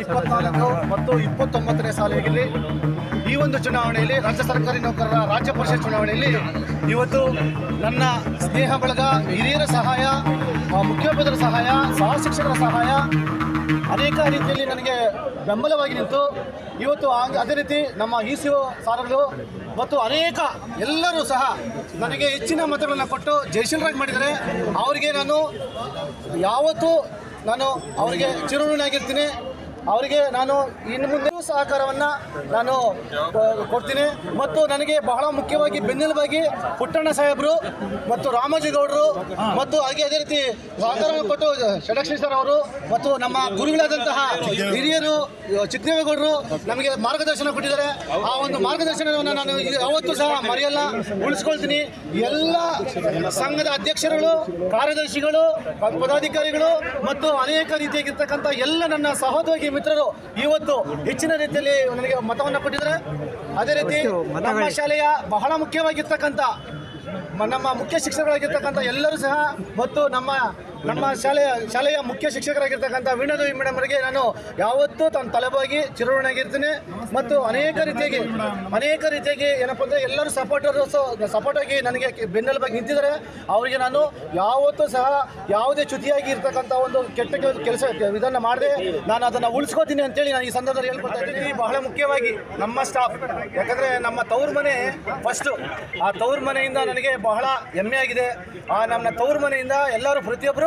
2024 ಮತ್ತು 29ನೇ ಸಾಲಿನಲ್ಲಿ ಈ ಒಂದು ಚುನಾವಣೆಯಲ್ಲಿ ರಾಜ್ಯ ಸರ್ಕಾರಿ ನೌಕರರ ರಾಜ್ಯ ಪರಿಷತ್ ಚುನಾವಣೆಯಲ್ಲಿ ಇವತ್ತು ನನ್ನ ಸ್ನೇಹ ಬಳಗ, ಹಿರಿಯರ ಸಹಾಯ, ಮುಖ್ಯೋಪಾಧ್ಯಾಯರ ಸಹಾಯ, ಸಹ ಶಿಕ್ಷಕರ ಸಹಾಯ ಅನೇಕ ರೀತಿಯಲ್ಲಿ ನನಗೆ ಬೆಂಬಲವಾಗಿ ನಿಂತು ಇವತ್ತು ಅದೇ ರೀತಿ ನಮ್ಮ ಇ.ಸಿ.ಒ ಸಾರ್ಗಳು ಮತ್ತು ಅನೇಕ ಎಲ್ಲರೂ ಸಹ ನನಗೆ ಹೆಚ್ಚಿನ ಮತಗಳನ್ನು ಕೊಟ್ಟು ಜಯಶೀಲರಾಗಿ ಮಾಡಿದ್ದಾರೆ. ಅವರಿಗೆ ಯಾವತ್ತೂ ನಾನು ಅವರಿಗೆ ಚಿರಋಣಿಯಾಗಿರ್ತೀನಿ. ಅವರಿಗೆ ನಾನು ಇನ್ನು ಮುಂದೆ ಸಹಕಾರವನ್ನು ನಾನು ಕೊಡ್ತೀನಿ. ಮತ್ತು ನನಗೆ ಬಹಳ ಮುಖ್ಯವಾಗಿ ಬೆನ್ನೆಲುಬಾಗಿ ಪುಟ್ಟಣ್ಣ ಸಾಹೇಬರು ಮತ್ತು ರಾಮೋಜಿಗೌಡರು ಮತ್ತು ಹಾಗೆ ಅದೇ ರೀತಿ ಸಹಕಾರವನ್ನು ಕೊಟ್ಟು ಷಡಕ್ಷರಿ ಸರ್ ಅವರು ಮತ್ತು ನಮ್ಮ ಗುರುಗಳಾದಂತಹ ಹಿರಿಯರು ಚಿಕ್ಕದೇವೇಗೌಡರು ನಮಗೆ ಮಾರ್ಗದರ್ಶನ ಕೊಟ್ಟಿದ್ದಾರೆ. ಆ ಒಂದು ಮಾರ್ಗದರ್ಶನವನ್ನು ನಾನು ಯಾವತ್ತೂ ಸಹ ಮರೆಯಲ್ಲ, ಉಳಿಸ್ಕೊಳ್ತೀನಿ. ಎಲ್ಲ ಸಂಘದ ಅಧ್ಯಕ್ಷರುಗಳು, ಕಾರ್ಯದರ್ಶಿಗಳು, ಪದಾಧಿಕಾರಿಗಳು ಮತ್ತು ಅನೇಕ ರೀತಿಯಾಗಿರ್ತಕ್ಕಂಥ ಎಲ್ಲ ನನ್ನ ಸಹೋದ್ಯೋಗಿ ಮಿತ್ರರು ಇವತ್ತು ಹೆಚ್ಚಿನ ರೀತಿಯಲ್ಲಿ ನನಗೆ ಮತವನ್ನು ಕೊಟ್ಟಿದ್ದಾರೆ. ಅದೇ ರೀತಿ ನಮ್ಮ ಶಾಲೆಯ ಬಹಳ ಮುಖ್ಯವಾಗಿರ್ತಕ್ಕಂಥ ನಮ್ಮ ಮುಖ್ಯ ಶಿಕ್ಷಕರಾಗಿರ್ತಕ್ಕಂಥ ಎಲ್ಲರೂ ಸಹ ಮತ್ತು ನಮ್ಮ ಶಾಲೆಯ ಮುಖ್ಯ ಶಿಕ್ಷಕರಾಗಿರ್ತಕ್ಕಂಥ ವೀಣಾದೇವಿ ಮೇಡಮ್ ಅವರಿಗೆ ನಾನು ಯಾವತ್ತೂ ತನ್ನ ತಲೆಬಾಗಿ ಚಿರಋಣಿಯಾಗಿರ್ತೀನಿ. ಮತ್ತು ಅನೇಕ ರೀತಿಯಾಗಿ ಏನಪ್ಪ ಅಂದರೆ ಎಲ್ಲರೂ ಸಪೋರ್ಟಾಗಿ ನನಗೆ ಬೆನ್ನೆಲುಬಾಗಿ ನಿಂತಿದ್ದಾರೆ. ಅವರಿಗೆ ನಾನು ಯಾವತ್ತೂ ಸಹ ಯಾವುದೇ ಚ್ಯುತಿಯಾಗಿ ಇರ್ತಕ್ಕಂಥ ಒಂದು ಕೆಟ್ಟ ಕೆಲಸ ಇದನ್ನು ಮಾಡದೆ ನಾನು ಅದನ್ನು ಉಳಿಸ್ಕೋತೀನಿ ಅಂತೇಳಿ ನಾನು ಈ ಸಂದರ್ಭದಲ್ಲಿ ಹೇಳ್ಕೊಳ್ತಾ ಇದ್ದೀನಿ. ಬಹಳ ಮುಖ್ಯವಾಗಿ ನಮ್ಮ ಸ್ಟಾಫ್, ಯಾಕಂದರೆ ನಮ್ಮ ತವರು ಮನೆ ಫಸ್ಟು. ಆ ತವರು ಮನೆಯಿಂದ ನನಗೆ ಬಹಳ ಹೆಮ್ಮೆ ಆಗಿದೆ. ನಮ್ಮ ತವರು ಮನೆಯಿಂದ ಎಲ್ಲರೂ ಪ್ರತಿಯೊಬ್ಬರು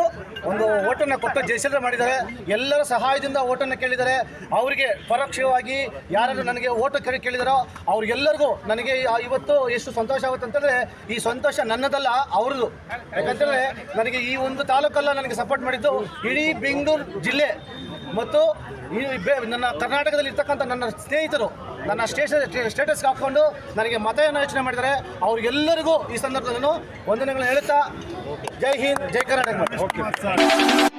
ಒಂದು ಓಟನ್ನು ಕೊಟ್ಟು ಜಯಶೀಲರ ಮಾಡಿದ್ದಾರೆ. ಎಲ್ಲರ ಸಹಾಯದಿಂದ ಓಟನ್ನು ಕೇಳಿದ್ದಾರೆ. ಅವರಿಗೆ ಪರೋಕ್ಷವಾಗಿ ಯಾರು ನನಗೆ ಓಟ ಕೇಳಿದಾರೋ ಅವ್ರಿಗೆಲ್ಲರಿಗೂ ನನಗೆ ಇವತ್ತು ಎಷ್ಟು ಸಂತೋಷ ಆಗುತ್ತೆ ಅಂತಂದರೆ, ಈ ಸಂತೋಷ ನನ್ನದಲ್ಲ, ಅವ್ರದ್ದು. ಯಾಕಂತಂದರೆ ನನಗೆ ಈ ಒಂದು ತಾಲೂಕಲ್ಲ ನನಗೆ ಸಪೋರ್ಟ್ ಮಾಡಿದ್ದು ಇಡೀ ಬೆಂಗಳೂರು ಜಿಲ್ಲೆ ಮತ್ತು ನನ್ನ ಕರ್ನಾಟಕದಲ್ಲಿ ಇರ್ತಕ್ಕಂಥ ನನ್ನ ಸ್ನೇಹಿತರು ನನ್ನ ಸ್ಟೇಟಸ್ಗೆ ಹಾಕ್ಕೊಂಡು ನನಗೆ ಮತವನ್ನು ಯೋಚನೆ ಮಾಡಿದ್ದಾರೆ. ಅವ್ರಿಗೆಲ್ಲರಿಗೂ ಈ ಸಂದರ್ಭದಲ್ಲಿ ವಂದನೆಗಳನ್ನು ಹೇಳುತ್ತಾ ಜೈ ಹಿಂದ್, ಜೈ ಕರ್ನಾಟಕ.